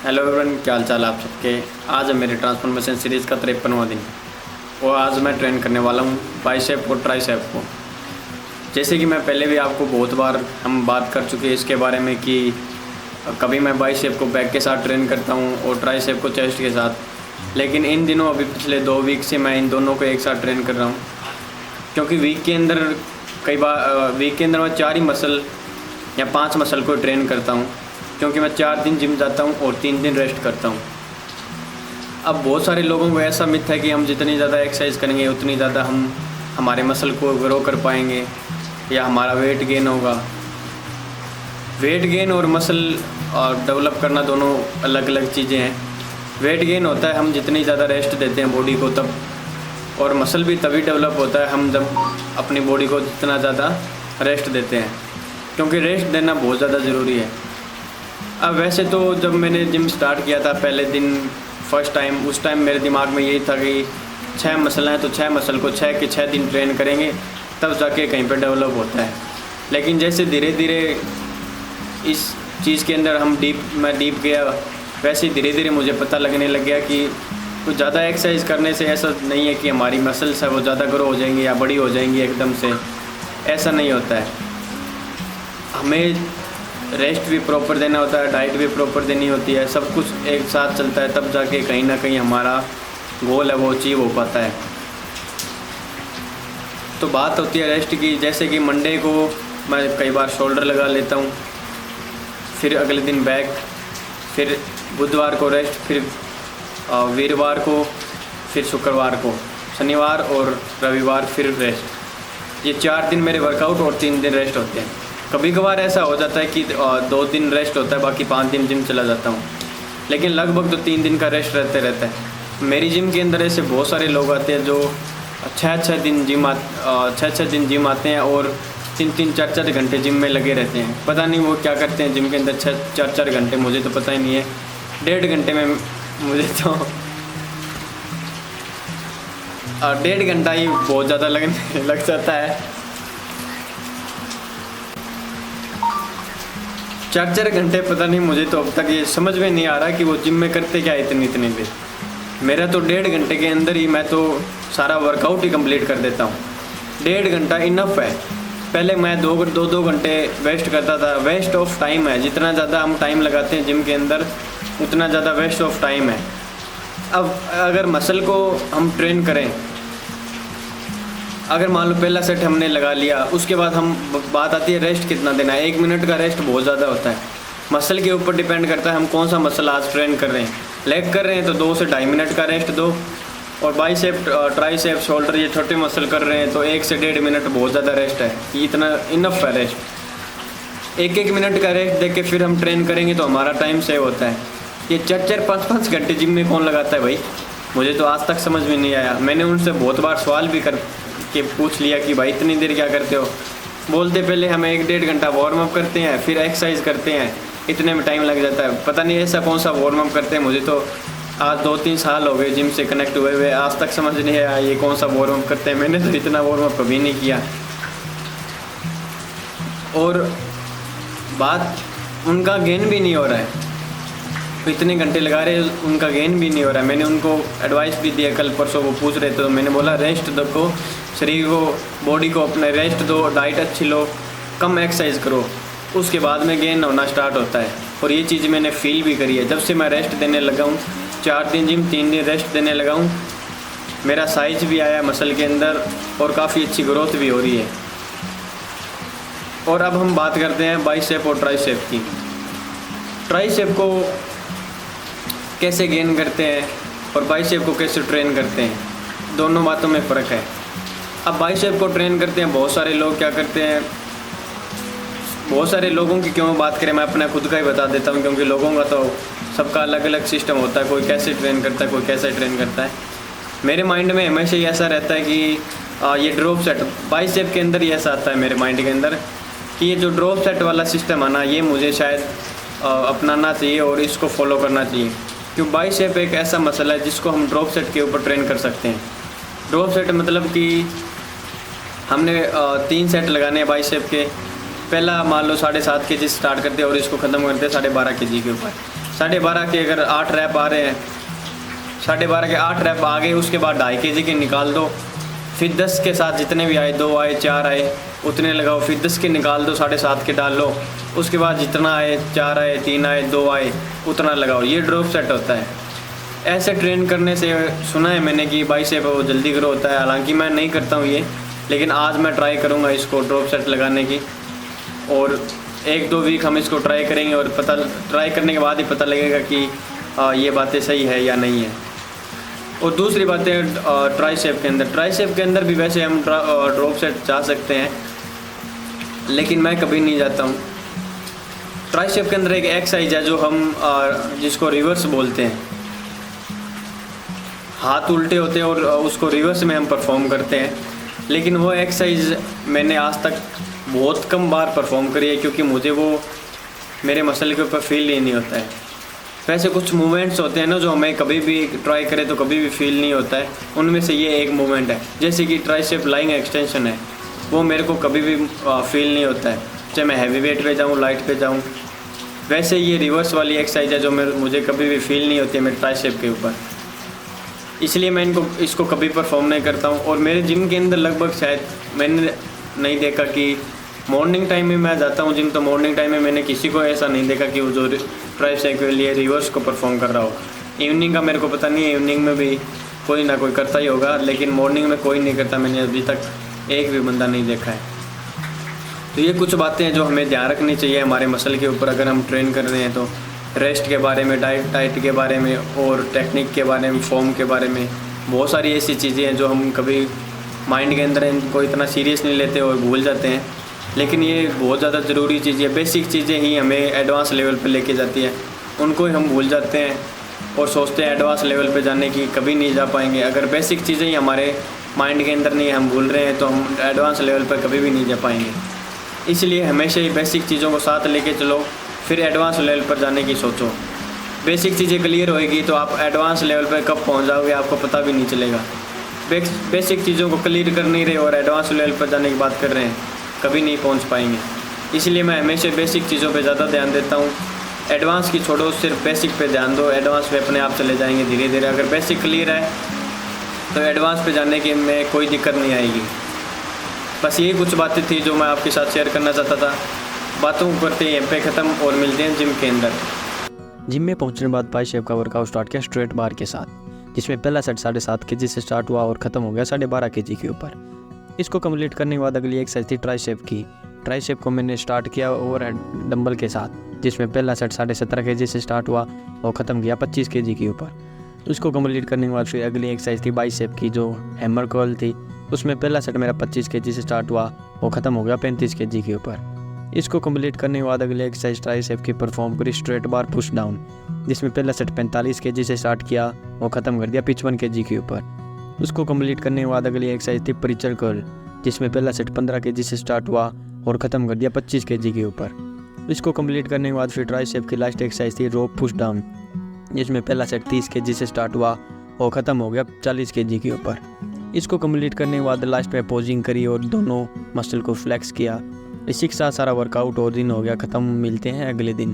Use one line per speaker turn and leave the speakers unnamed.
Hello everyone, क्या हाल चाल आप सबके। आज है मेरे ट्रांसफॉर्मेशन सीरीज़ का 53वां दिन और आज मैं ट्रेन करने वाला हूँ बाइसेप और ट्राइसेप को। जैसे कि मैं पहले भी आपको बहुत बार हम बात कर चुके हैं इसके बारे में कि कभी मैं बाइसेप को बैक के साथ ट्रेन करता हूँ और ट्राइसेप को चेस्ट के साथ। लेकिन इन दिनों अभी पिछले 2 वीक से मैं इन दोनों को एक साथ ट्रेन कर रहा हूँ, क्योंकि वीक के अंदर मैं 4 ही मसल या 5 मसल को ट्रेन करता हूँ, क्योंकि मैं 4 दिन जिम जाता हूँ और 3 दिन रेस्ट करता हूँ। अब बहुत सारे लोगों को ऐसा मिथ है कि हम जितनी ज़्यादा एक्सरसाइज करेंगे उतनी ज़्यादा हम हमारे मसल को ग्रो कर पाएंगे या हमारा वेट गेन होगा। वेट गेन और मसल डेवलप करना दोनों अलग अलग चीज़ें हैं। वेट गेन होता है हम जितनी ज़्यादा रेस्ट देते हैं बॉडी को तब, और मसल भी तभी डेवलप होता है हम जब अपनी बॉडी को जितना ज़्यादा रेस्ट देते हैं, क्योंकि रेस्ट देना बहुत ज़्यादा ज़रूरी है। अब वैसे तो जब मैंने जिम स्टार्ट किया था पहले दिन फर्स्ट टाइम, उस टाइम मेरे दिमाग में यही था कि 6 मसल हैं तो 6 मसल को 6 के 6 दिन ट्रेन करेंगे तब जाके कहीं पर डेवलप होता है। लेकिन जैसे धीरे धीरे इस चीज़ के अंदर मैं डीप गया, वैसे धीरे धीरे मुझे पता लगने लग गया कि कुछ ज़्यादा एक्सरसाइज करने से ऐसा नहीं है कि हमारी मसल्स है वो ज़्यादा ग्रो हो जाएंगी या बड़ी हो जाएंगी एकदम से। ऐसा नहीं होता है। हमें रेस्ट भी प्रॉपर देना होता है, डाइट भी प्रॉपर देनी होती है, सब कुछ एक साथ चलता है तब जाके कहीं ना कहीं हमारा गोल है वो अचीव हो पाता है। तो बात होती है रेस्ट की। जैसे कि मंडे को मैं कई बार शोल्डर लगा लेता हूँ, फिर अगले दिन बैक, फिर बुधवार को रेस्ट, फिर वीरवार को, फिर शुक्रवार को, शनिवार और रविवार फिर रेस्ट। ये 4 दिन मेरे वर्कआउट और 3 दिन रेस्ट होते हैं। कभी कभार ऐसा हो जाता है कि 2 दिन रेस्ट होता है, बाकी 5 दिन जिम चला जाता हूँ, लेकिन लगभग तो 3 दिन का रेस्ट रहता है। मेरी जिम के अंदर ऐसे बहुत सारे लोग आते हैं जो 6 दिन जिम आते हैं और 3 4 घंटे जिम में लगे रहते हैं। पता नहीं वो क्या करते हैं जिम के अंदर 4 घंटे, मुझे तो पता ही नहीं है। 1.5 घंटे में मुझे तो 1.5 घंटा ही बहुत ज़्यादा लगने लग जाता है। 4 घंटे पता नहीं, मुझे तो अब तक ये समझ में नहीं आ रहा कि वो जिम में करते क्या इतनी देर। मेरा तो 1.5 घंटे के अंदर ही मैं तो सारा वर्कआउट ही कंप्लीट कर देता हूँ। 1.5 घंटा इनफ है। पहले मैं 2 घंटे वेस्ट करता था। वेस्ट ऑफ टाइम है। जितना ज़्यादा हम टाइम लगाते हैं जिम के अंदर उतना ज़्यादा वेस्ट ऑफ टाइम है। अब अगर मसल को हम ट्रेन करें, अगर मान लो पहला सेट हमने लगा लिया, उसके बाद हम बात आती है रेस्ट कितना देना है। 1 मिनट का रेस्ट बहुत ज़्यादा होता है। मसल के ऊपर डिपेंड करता है हम कौन सा मसल आज ट्रेन कर रहे हैं। लेग कर रहे हैं तो 2 से 2.5 मिनट का रेस्ट दो, और बाइसेप, ट्राइसेप, शोल्डर ये छोटे मसल कर रहे हैं तो 1 से 1.5 मिनट बहुत ज़्यादा रेस्ट है। ये इतना इनफ है रेस्ट। 1 मिनट का रेस्ट दे के फिर हम ट्रेन करेंगे तो हमारा टाइम सेव होता है। ये 4 5 घंटे जिम में कौन लगाता है भाई? मुझे तो आज तक समझ में नहीं आया। मैंने उनसे बहुत बार सवाल भी के पूछ लिया कि भाई इतनी देर क्या करते हो। बोलते पहले हमें 1-1.5 घंटा वार्म अप करते हैं, फिर एक्सरसाइज करते हैं, इतने में टाइम लग जाता है। पता नहीं ऐसा कौन सा वार्म अप करते हैं। मुझे तो आज 2-3 साल हो गए जिम से कनेक्ट हुए, आज तक समझ नहीं आया ये कौन सा वार्म अप करते हैं। मैंने तो इतना वार्म अप कभी नहीं किया। और बात उनका गेन भी नहीं हो रहा है, इतने घंटे लगा रहे उनका गेन भी नहीं हो रहा है। मैंने उनको एडवाइस भी दिया, कल परसों वो पूछ रहे थे, मैंने बोला रेस्ट दो शरीर को, बॉडी को अपने रेस्ट दो, डाइट अच्छी लो, कम एक्सरसाइज करो, उसके बाद में गेन होना स्टार्ट होता है। और ये चीज़ मैंने फील भी करी है। जब से मैं रेस्ट देने लगा हूँ, 4 दिन जिम 3 दिन रेस्ट देने लगा हूँ, मेरा साइज भी आया मसल के अंदर और काफ़ी अच्छी ग्रोथ भी हो रही है। और अब हम बात करते हैं बाइसेप और ट्राइसेप की। ट्राइसेप को कैसे गेन करते हैं और बाइसेप को कैसे ट्रेन करते हैं, दोनों बातों में फ़र्क है। अब बाइसेप को ट्रेन करते हैं बहुत सारे लोग क्या करते हैं, बहुत सारे लोगों की क्यों बात करें, मैं अपना खुद का ही बता देता हूँ, क्योंकि लोगों का तो सबका अलग अलग सिस्टम होता है। कोई कैसे ट्रेन करता है, कोई कैसे ट्रेन करता है। मेरे माइंड में हमेशा ही ऐसा रहता है कि ये ड्रॉप सेट, बाइसेप के अंदर ही ऐसा आता है मेरे माइंड के अंदर कि ये जो ड्रॉप सेट वाला सिस्टम है ना, ये मुझे शायद अपनाना चाहिए और इसको फॉलो करना चाहिए। क्यों? बाइसेप एक ऐसा मसला है जिसको हम ड्रॉप सेट के ऊपर ट्रेन कर सकते हैं। ड्रॉप सेट मतलब कि हमने 3 सेट लगाने हैं बाइसेप के। पहला मान लो 7.5 kg स्टार्ट करते हैं और इसको ख़त्म करते हैं 12.5 kg के ऊपर। 12.5 के अगर 8 रैप आ रहे हैं, 12.5 के 8 रैप आ गए, उसके बाद 2.5 kg के निकाल दो, फिर 10 के साथ जितने भी आए, 2 आए 4 आए उतने लगाओ, फिर 10 के निकाल दो, 7.5 के डाल लो, उसके बाद जितना आए, 4 आए 3 आए 2 आए उतना लगाओ। ये ड्रॉप सेट होता है। ऐसे ट्रेन करने से सुना है मैंने कि बाइसेप वो जल्दी ग्रो होता है, हालांकि मैं नहीं करता हूँ ये, लेकिन आज मैं ट्राई करूँगा इसको ड्रॉप सेट लगाने की, और 1-2 वीक हम इसको ट्राई करेंगे और ट्राई करने के बाद ही पता लगेगा कि ये बातें सही है या नहीं है। और दूसरी बात है ट्राइसेप के अंदर भी वैसे हम ड्रॉप सेट जा सकते हैं, लेकिन मैं कभी नहीं जाता हूँ। ट्राइसेप के अंदर एक एक्सरसाइज है जो हम जिसको रिवर्स बोलते हैं, हाथ उल्टे होते हैं और उसको रिवर्स में हम परफॉर्म करते हैं, लेकिन वो एक्सरसाइज मैंने आज तक बहुत कम बार परफॉर्म करी है, क्योंकि मुझे वो मेरे मसल के ऊपर फील ही नहीं होता है। वैसे कुछ मूवमेंट्स होते हैं ना जो हमें कभी भी ट्राई करें तो कभी भी फील नहीं होता है, उनमें से ये एक मूवमेंट है। जैसे कि ट्राइसेप लाइंग एक्सटेंशन है, वो मेरे को कभी भी फील नहीं होता है, चाहे मैं हैवी वेट पे जाऊँ लाइट पे जाऊँ। वैसे ये रिवर्स वाली एक्सरसाइज है जो मुझे कभी भी फील नहीं होती है मेरे ट्राइसेप के ऊपर, इसलिए मैं इसको कभी परफॉर्म नहीं करता हूँ। और मेरे जिम के अंदर लगभग शायद मैंने नहीं देखा कि मॉर्निंग टाइम में मैं जाता हूँ जिम, तो मॉर्निंग टाइम में मैंने किसी को ऐसा नहीं देखा कि वो जो ट्राइसेप के लिए रिवर्स को परफॉर्म कर रहा हो। इवनिंग का मेरे को पता नहीं है, इवनिंग में भी कोई ना कोई करता ही होगा, लेकिन मॉर्निंग में कोई नहीं करता, मैंने अभी तक एक भी बंदा नहीं देखा है। तो ये कुछ बातें हैं जो हमें ध्यान रखनी चाहिए हमारे मसल के ऊपर अगर हम ट्रेन कर रहे हैं तो। रेस्ट के बारे में, डाइट के बारे में, और टेक्निक के बारे में, फॉर्म के बारे में, बहुत सारी ऐसी चीज़ें हैं जो हम कभी माइंड के अंदर इनको इतना सीरियस नहीं लेते और भूल जाते हैं, लेकिन ये बहुत ज़्यादा ज़रूरी चीज़ें, बेसिक चीज़ें ही हमें एडवांस लेवल पे लेके जाती हैं, उनको ही हम भूल जाते हैं और सोचते हैं एडवांस लेवल पे जाने की, कभी नहीं जा पाएंगे। अगर बेसिक चीज़ें ही हमारे माइंड के अंदर नहीं हम भूल रहे हैं तो हम एडवांस लेवल पर कभी भी नहीं जा पाएंगे। इसलिए हमेशा ही बेसिक चीज़ों को साथ लेके चलो, फिर एडवांस लेवल पर जाने की सोचो। बेसिक चीज़ें क्लियर होएगी तो आप एडवांस लेवल पर कब पहुंच जाओगे आपको पता भी नहीं चलेगा। बेसिक चीज़ों को क्लियर कर नहीं रहे और एडवांस लेवल पर जाने की बात कर रहे हैं, कभी नहीं पहुंच पाएंगे। इसलिए मैं हमेशा बेसिक चीज़ों पे ज़्यादा ध्यान देता हूँ। एडवांस की छोड़ो, सिर्फ बेसिक पे ध्यान दो, एडवांस पे अपने आप चले जाएंगे धीरे धीरे। अगर बेसिक क्लियर है तो एडवांस पे जाने के में कोई दिक्कत नहीं आएगी। बस यही कुछ बातें थी जो मैं आपके साथ शेयर करना चाहता था। बातों करते हैं पे ख़त्म और मिलते हैं जिम के अंदर।
जिम में पहुंचने के बाद बाइसेप का वर्कआउट स्टार्ट किया स्ट्रेट बार के साथ, जिसमें पहला सेट 7.5 kg से स्टार्ट हुआ और ख़त्म हो गया 12.5 kg के ऊपर। इसको कंप्लीट करने के बाद अगली एक्सरसाइज थी ट्राइसेप की। ट्राइसेप को मैंने स्टार्ट किया ओवरहेड डंबल के साथ, जिसमें पहला सेट 17.5 kg से स्टार्ट हुआ और ख़त्म किया 25 kg के ऊपर। उसको कंप्लीट करने के बाद फिर अगली एक्सरसाइज थी बाइसेप की जो हैमर कर्ल थी। उसमें पहला सेट मेरा 25 kg से स्टार्ट हुआ और ख़त्म हो गया 35 kg के ऊपर। इसको कंप्लीट करने के बाद अगली एक्सरसाइज ट्राइसेप की परफॉर्म करी स्ट्रेट बार पुश डाउन, जिसमें पहला सेट 45 kg से स्टार्ट किया और ख़त्म कर दिया 55 kg के ऊपर। उसको कंप्लीट करने के बाद अगली एक्सरसाइज थी प्रीचर कर्ल, जिसमें पहला सेट 15 kg से स्टार्ट हुआ और ख़त्म कर दिया 25 kg के ऊपर। इसको कंप्लीट करने के बाद फिर ट्राइसेप की लास्ट एक्सरसाइज थी रोप पुश डाउन, जिसमें पहला सेट 30 kg से स्टार्ट हुआ और ख़त्म हो गया 40 kg के ऊपर। इसको कंप्लीट करने के बाद लास्ट में पोजिंग करी और दोनों मसल को फ्लेक्स किया। इसी के साथ सारा वर्कआउट और दिन हो गया ख़त्म। मिलते हैं अगले दिन।